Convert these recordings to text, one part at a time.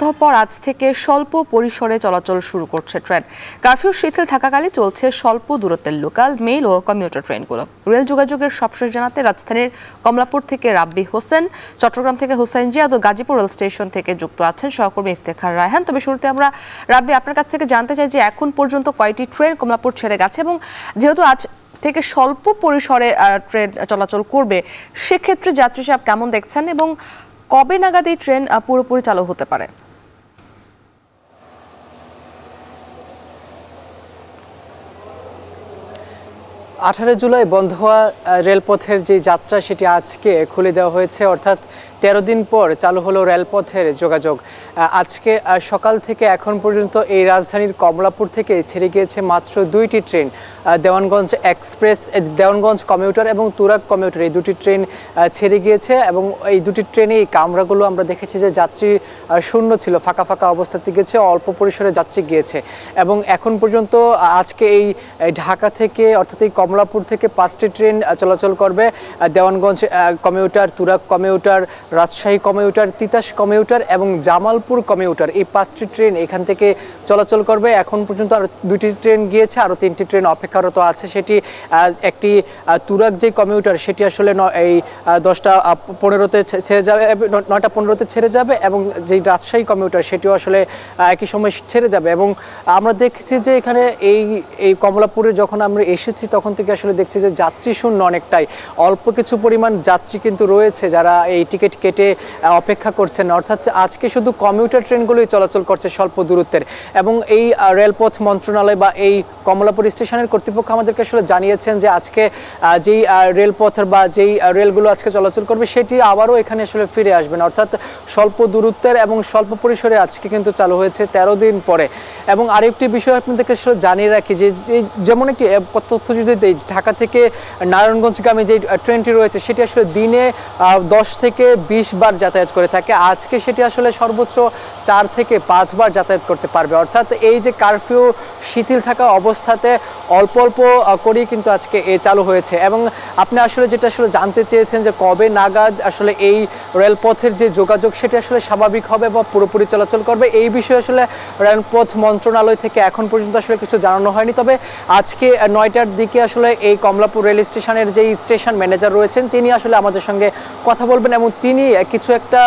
সপ্তাহ পর আজ থেকে স্বল্প পরিসরে চলাচল শুরু করছে ট্রেন। কারফিউ শিথিল থাকাকালে চলছে স্বল্প দূরত্বের লোকাল, মেল ও কমিউটার ট্রেনগুলো। রেল যোগাযোগের সবশেষ জানাতে রাজধানীর কমলাপুর থেকে রাব্বি হোসেন, চট্টগ্রাম থেকে হোসেন জিয়াদ ও গাজীপুর রেল স্টেশন থেকে যুক্ত আছেন সহকর্মী ইফতেখার রায়হান। তবে শুরুতে আমরা রাব্বি আপনার কাছ থেকে জানতে চাই যে এখন পর্যন্ত কয়টি ট্রেন কমলাপুর ছেড়ে গেছে, এবং যেহেতু আজ থেকে স্বল্প পরিসরে ট্রেন চলাচল করবে সেক্ষেত্রে যাত্রী চাপ কেমন দেখছেন এবং কবে নাগাদ এই ট্রেন পুরোপুরি চালু হতে পারে? 18 জুলাই বন্ধ হওয়া রেলপথের যে যাত্রা সেটি আজকে খুলে দেওয়া হয়েছে, অর্থাৎ 13 দিন পর চালু হলো রেলপথের যোগাযোগ। আজকে সকাল থেকে এখন পর্যন্ত এই রাজধানীর কমলাপুর থেকে ছেড়ে গিয়েছে মাত্র 2টি train, Dewanganj express, Dewanganj commuter এবং তুরাগ কমিউটার, এই দুটি ট্রেন ছেড়ে গিয়েছে। এবং এই দুটি ট্রেনে এই কামরাগুলো আমরা দেখেছি যে যাত্রী শূন্য ছিল, ফাঁকা ফাঁকা অবস্থাতে গেছে, অল্প পরিসরে যাত্রী গিয়েছে। এবং এখন পর্যন্ত আজকে এই ঢাকা থেকে অর্থাৎ এই কমলাপুর থেকে 5টি ট্রেন চলাচল করবে। Dewanganj commuter, Turag commuter, Rajshahi commuter, Titas commuter এবং জামালপুর কমিউটার, এই 5টি ট্রেন এখান থেকে চলাচল করবে। এখন পর্যন্ত আরও 2টি ট্রেন গিয়েছে, আরও 3টি ট্রেন অপেক্ষারত আছে। সেটি একটি তুরাগ যে কমিউটার সেটি আসলে এই 10টা 15তে ছেড়ে যাবে, 9টা 15তে ছেড়ে যাবে, এবং যেই রাজশাহী কমিউটার সেটিও আসলে একই সময় ছেড়ে যাবে। এবং আমরা দেখছি যে এখানে এই কমলাপুরে যখন আমরা এসেছি তখন থেকে আসলে দেখছি যে যাত্রী শূন্য অনেকটাই, অল্প কিছু পরিমাণ যাত্রী কিন্তু রয়েছে যারা এই টিকিট কেটে অপেক্ষা করছেন। অর্থাৎ আজকে শুধু কমিউটার ট্রেনগুলোই চলাচল করছে স্বল্প দূরত্বের। এবং এই রেলপথ মন্ত্রণালয় বা এই কমলাপুর স্টেশনের কর্তৃপক্ষ আমাদেরকে আসলে জানিয়েছেন যে আজকে যেই রেলপথের বা যেই রেলগুলো আজকে চলাচল করবে সেটি আবারও এখানে আসলে ফিরে আসবেন, অর্থাৎ স্বল্প দূরত্বের এবং স্বল্প পরিসরে আজকে কিন্তু চালু হয়েছে 13 দিন পরে। এবং আরেকটি বিষয় আপনাদেরকে আসলে জানিয়ে রাখি যে যেমন একটি তথ্য যদি দেই, ঢাকা থেকে নারায়ণগঞ্জগামী যে ট্রেনটি রয়েছে সেটি আসলে দিনে 10 থেকে 20 বার যাতায়াত করে থাকে। আজকে সেটি আসলে সর্বোচ্চ 4 থেকে 5 বার যাতায়াত করতে পারবে। অর্থাৎ এই যে কারফিউ শিথিল থাকা অবস্থাতে অল্প অল্প করেই কিন্তু আজকে চালু হয়েছে। এবং আপনি আসলে যেটা আসলে জানতে চেয়েছেন যে কবে নাগাদ আসলে এই রেলপথের যে যোগাযোগ সেটি আসলে স্বাভাবিক হবে বা পুরোপুরি চলাচল করবে, এই বিষয়ে আসলে রেলপথ মন্ত্রণালয় থেকে এখন পর্যন্ত আসলে কিছু জানানো হয়নি। তবে আজকে 9টার দিকে আসলে এই কমলাপুর রেল স্টেশনের যেই স্টেশন ম্যানেজার রয়েছেন তিনি আসলে আমাদের সঙ্গে কথা বলবেন এবং তিনি কিছু একটা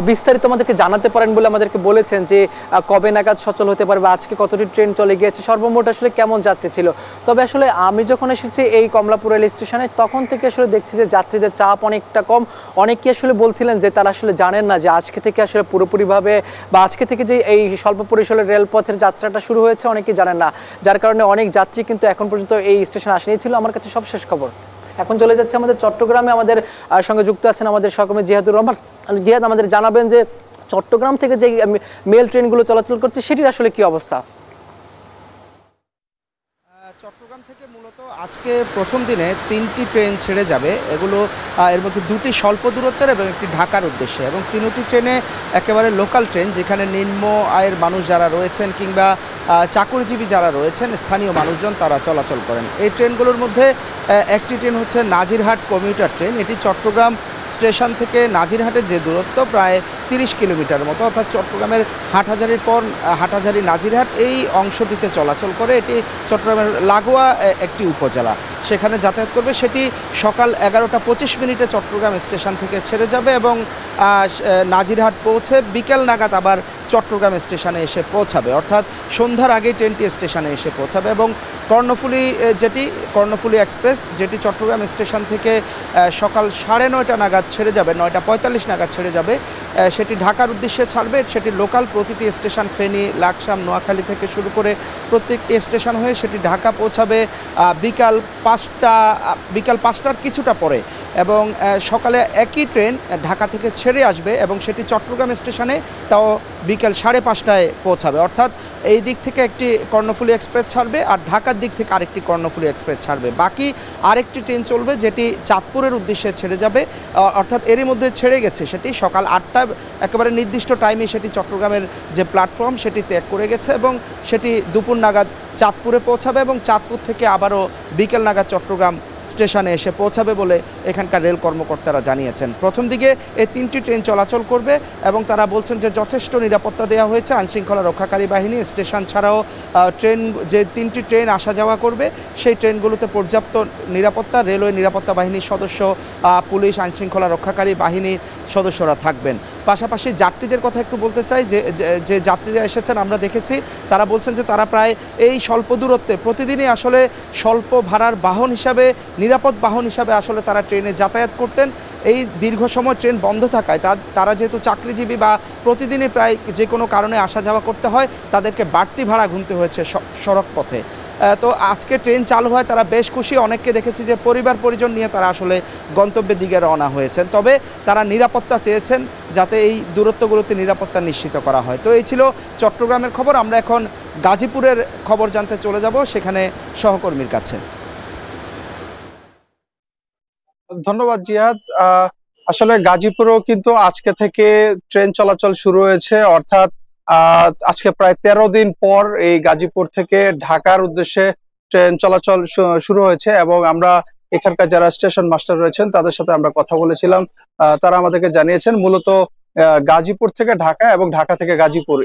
বিস্তারিত আমাদেরকে জানাতে পারেন বলে আমাদেরকে বলেছেন যে কবে নাগাদ সচল হতে পারবে, আজকে কতটি ট্রেন চলে গিয়েছে, সর্বমোট আসলে কেমন যাত্রী ছিল। তবে আসলে আমি যখন এসেছি এই কমলাপুর রেল স্টেশনে তখন থেকে আসলে দেখছি যে যাত্রীদের চাপ অনেকটা কম। অনেকেই আসলে বলছিলেন যে তারা আসলে জানেন না যে আজকে থেকে আসলে পুরোপুরিভাবে বা আজকে থেকে যে এই স্বল্প পরিসরের রেলপথের যাত্রাটা শুরু হয়েছে অনেকেই জানেন না, যার কারণে অনেক যাত্রী কিন্তু এখন পর্যন্ত এই স্টেশনে আসেনি। ছিল আমার কাছে সবশেষ খবর। এখন চলে যাচ্ছে আমাদের চট্টগ্রামে, আমাদের সঙ্গে যুক্ত আছেন আমাদের সহকর্মী জিহাদুর রহমান। জিহাদ, আমাদের জানাবেন যে চট্টগ্রাম থেকে যে মেল ট্রেনগুলো চলাচল করছে সেটির আসলে কি অবস্থা? চট্টগ্রাম থেকে মূলত আজকে প্রথম দিনে 3টি ট্রেন ছেড়ে যাবে। এগুলো এর মধ্যে 2টি স্বল্প দূরত্বের এবং একটি ঢাকার উদ্দেশ্যে, এবং 3টি ট্রেনে একেবারে লোকাল ট্রেন, যেখানে নিম্ন আয়ের মানুষ যারা রয়েছেন কিংবা চাকরিজীবী যারা রয়েছেন, স্থানীয় মানুষজন তারা চলাচল করেন। এই ট্রেনগুলোর মধ্যে একটি ট্রেন হচ্ছে নাজিরহাট কমিউটার ট্রেন। এটি চট্টগ্রাম স্টেশন থেকে নাজিরহাটের যে দূরত্ব প্রায় 30 কিলোমিটার মতো, অর্থাৎ চট্টগ্রামের হাটহাজারির পর হাটহাজারি নাজিরহাট এই অংশটিতে চলাচল করে। এটি চট্টগ্রামের লাগোয়া একটি উপজেলা, সেখানে যাতায়াত করবে। সেটি সকাল 11টা 25 মিনিটে চট্টগ্রাম স্টেশন থেকে ছেড়ে যাবে এবং নাজিরহাট পৌঁছে বিকেল নাগাদ আবার চট্টগ্রাম স্টেশনে এসে পৌঁছাবে, অর্থাৎ সন্ধ্যার আগেই ট্রেনটি স্টেশনে এসে পৌঁছাবে। এবং কর্ণফুলী এক্সপ্রেস যেটি চট্টগ্রাম স্টেশন থেকে সকাল 9:30 নাগাদ ছেড়ে যাবে, 9:45 নাগাদ ছেড়ে যাবে, সেটি ঢাকার উদ্দেশ্যে ছাড়বে। সেটি লোকাল প্রতিটি স্টেশন, ফেনী, লাকসাম, নোয়াখালী থেকে শুরু করে প্রত্যেকটি স্টেশন হয়ে সেটি ঢাকা পৌঁছাবে বিকাল 5টার কিছুটা পরে। এবং সকালে একই ট্রেন ঢাকা থেকে ছেড়ে আসবে এবং সেটি চট্টগ্রাম স্টেশনে তাও বিকেল 5:30টায় পৌঁছাবে। অর্থাৎ এই দিক থেকে একটি কর্ণফুলী এক্সপ্রেস ছাড়বে আর ঢাকার দিক থেকে আরেকটি কর্ণফুলী এক্সপ্রেস ছাড়বে। বাকি আরেকটি ট্রেন চলবে যেটি চাঁদপুরের উদ্দেশ্যে ছেড়ে যাবে, অর্থাৎ এরই মধ্যে ছেড়ে গেছে। সেটি সকাল 8টা একেবারে নির্দিষ্ট টাইমে সেটি চট্টগ্রামের যে প্ল্যাটফর্ম সেটি ত্যাগ করে গেছে এবং সেটি দুপুর নাগাদ চাঁদপুরে পৌঁছাবে এবং চাঁদপুর থেকে আবারও বিকেল নাগাদ চট্টগ্রাম স্টেশনে এসে পৌঁছাবে বলে এখানকার রেল কর্মকর্তারা জানিয়েছেন। প্রথম দিকে এই 3টি ট্রেন চলাচল করবে এবং তারা বলছেন যে যথেষ্ট নিরাপত্তা দেওয়া হয়েছে। আইনশৃঙ্খলা রক্ষাকারী বাহিনী স্টেশন ছাড়াও ট্রেন যে 3টি ট্রেন আসা যাওয়া করবে সেই ট্রেনগুলোতে পর্যাপ্ত নিরাপত্তা, রেলওয়ে নিরাপত্তা বাহিনীর সদস্য, পুলিশ, আইনশৃঙ্খলা রক্ষাকারী বাহিনীর সদস্যরা থাকবেন। পাশাপাশি যাত্রীদের কথা একটু বলতে চাই যে যাত্রীরা এসেছেন আমরা দেখেছি, তারা বলছেন যে তারা প্রায় এই স্বল্প দূরত্বে প্রতিদিনই আসলে স্বল্প ভাড়ার বাহন হিসাবে, নিরাপদ বাহন হিসাবে আসলে তারা ট্রেনে যাতায়াত করতেন। এই দীর্ঘ সময় ট্রেন বন্ধ থাকায় তারা যেহেতু চাকরিজীবী বা প্রতিদিনই প্রায় যে কোনো কারণে আসা যাওয়া করতে হয়, তাদেরকে বাড়তি ভাড়া গুনতে হয়েছে সড়ক পথে। তো আজকে ট্রেন চালু হয় তারা বেশ খুশি। অনেককে দেখেছি যে পরিবার পরিজন নিয়ে তারা আসলে গন্তব্যের দিকে রওনা হয়েছেন। তবে তারা নিরাপত্তা চেয়েছেন যাতে এই দূরত্বগুলোতে নিরাপত্তা নিশ্চিত করা হয়। তো এই ছিল চট্টগ্রামের খবর। আমরা এখন গাজীপুরের খবর জানতে চলে যাব সেখানে সহকর্মীর কাছে। ধন্যবাদ জিয়াদ। আসলে গাজীপুরেও কিন্তু আজকে থেকে ট্রেন চলাচল শুরু হয়েছে, অর্থাৎ আজকে প্রায় 13 দিন পর এই গাজীপুর থেকে ঢাকার উদ্দেশ্যে ট্রেন চলাচল শুরু হয়েছে এবং আমরা এখানকার যারা স্টেশন মাস্টার রয়েছেন তাদের সাথে আমরা কথা বলেছিলাম। তারা আমাদেরকে জানিয়েছেন মূলত গাজীপুর থেকে ঢাকা এবং ঢাকা থেকে গাজীপুর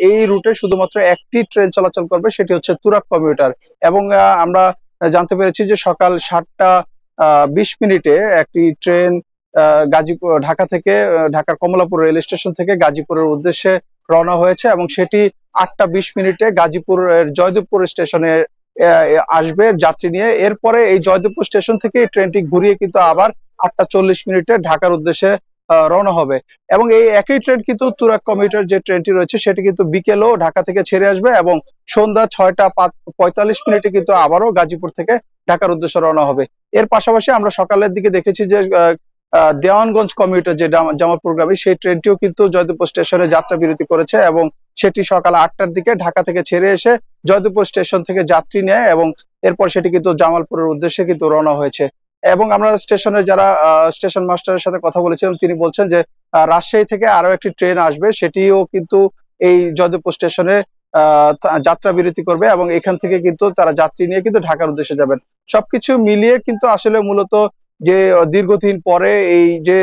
এই রুটে শুধুমাত্র একটি ট্রেন চলাচল করবে, সেটি হচ্ছে তুরাগ কমিউটার। এবং আমরা জানতে পেরেছি যে সকাল 7টা 20 মিনিটে একটি ট্রেন ঢাকা থেকে ঢাকার কমলাপুর রেল স্টেশন থেকে গাজীপুরের উদ্দেশ্যে রওনা হয়েছে এবং সেটি 8টা 20 মিনিটে গাজীপুরের জয়দেবপুর স্টেশনে আসবে যাত্রী নিয়ে। এরপরে এই জয়দেবপুর স্টেশন থেকে এই ট্রেনটি ঘুরিয়ে কিন্তু আবার 8টা 40 মিনিটে ঢাকার উদ্দেশ্যে রওনা হবে। এবং এই একই ট্রেন কিন্তু তুরাগ কমিউটার যে ট্রেনটি রয়েছে সেটি কিন্তু বিকেলেও ঢাকা থেকে ছেড়ে আসবে এবং সন্ধ্যা 6টা 45 মিনিটে কিন্তু আবারও গাজীপুর থেকে ঢাকার উদ্দেশ্যে রওনা হবে। এর পাশাপাশি আমরা সকালের দিকে দেখেছি যে দেওয়ানগঞ্জ কমিউটার যে জামালপুরগামী সেই ট্রেনটিও কিন্তু জয়দেবপুর স্টেশনে যাত্রা বিরতি করেছে এবং সেটি সকাল 8টার দিকে ঢাকা থেকে ছেড়ে এসে জয়দেবপুর স্টেশন থেকে যাত্রী নেয় এবং এরপর সেটি কিন্তু জামালপুরের উদ্দেশ্যে কিন্তু রওনা হয়েছে। এবং আমরা স্টেশনের যারা স্টেশন মাস্টারের সাথে কথা বলেছিলাম তিনি বলছেন যে রাজশাহী থেকে আরো একটি ট্রেন আসবে, সেটিও কিন্তু এই জয়দেবপুর স্টেশনে যাত্রা বিরতি করবে এবং এখান থেকে কিন্তু তারা যাত্রী নিয়ে কিন্তু ঢাকার উদ্দেশ্যে যাবেন। সবকিছু মিলিয়ে কিন্তু আসলে মূলত যে দীর্ঘদিন পরে এই যে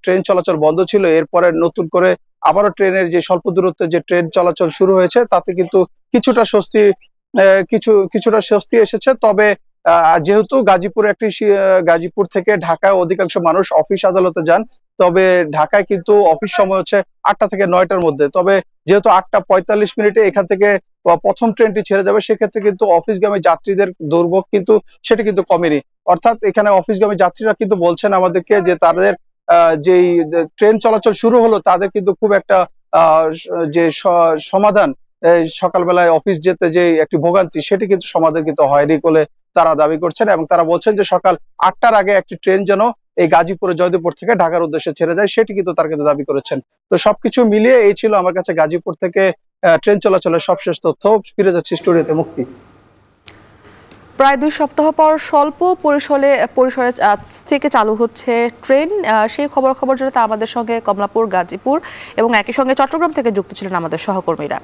ট্রেন চলাচল বন্ধ ছিল, এরপরে নতুন করে আবারও ট্রেনের যে স্বল্প দূরত্বে যে ট্রেন চলাচল শুরু হয়েছে তাতে কিন্তু কিছুটা স্বস্তি এসেছে। তবে যেহেতু গাজীপুর থেকে ঢাকায় অধিকাংশ মানুষ অফিস আদালতে যান, তবে ঢাকায় কিন্তু অফিস সময় হচ্ছে 8টা থেকে 9টার মধ্যে। তবে যেহেতু 8টা 45 মিনিটে এখান থেকে প্রথম ট্রেনটি ছেড়ে যাবে, সেক্ষেত্রে কিন্তু অফিসগামী যাত্রীদের দুর্ভোগ কিন্তু সেটি কিন্তু কমেনি। অর্থাৎ এখানে অফিসগামী যাত্রীরা কিন্তু বলছেন আমাদেরকে যে তাদের যেই ট্রেন চলাচল শুরু হলো তাদের কিন্তু খুব একটা যে সমাধান, সকালবেলায় অফিস যেতে যে একটি ভোগান্তি সেটি কিন্তু সমাধান কিন্তু হয়নি বলে তারা দাবি করছেন এবং তারা বলছেন যে সকাল 8টার আগে একটি ট্রেন যেন এই গাজীপুরে জয়দেবপুর থেকে ঢাকার উদ্দেশ্যে ছেড়ে যায় সেটি কিন্তু তারা কিন্তু দাবি করেছেন। তো সবকিছু মিলিয়ে এই ছিল আমার কাছে গাজীপুর থেকে ট্রেন চলাচলের সবশেষ তথ্য। ফিরে যাচ্ছি স্টুডিওতে মুক্তি। প্রায় 2 সপ্তাহ পর স্বল্প পরিসরে আজ থেকে চালু হচ্ছে ট্রেন। সেই খবর জানাতে আমাদের সঙ্গে কমলাপুর, গাজীপুর এবং একই সঙ্গে চট্টগ্রাম থেকে যুক্ত ছিলেন আমাদের সহকর্মীরা।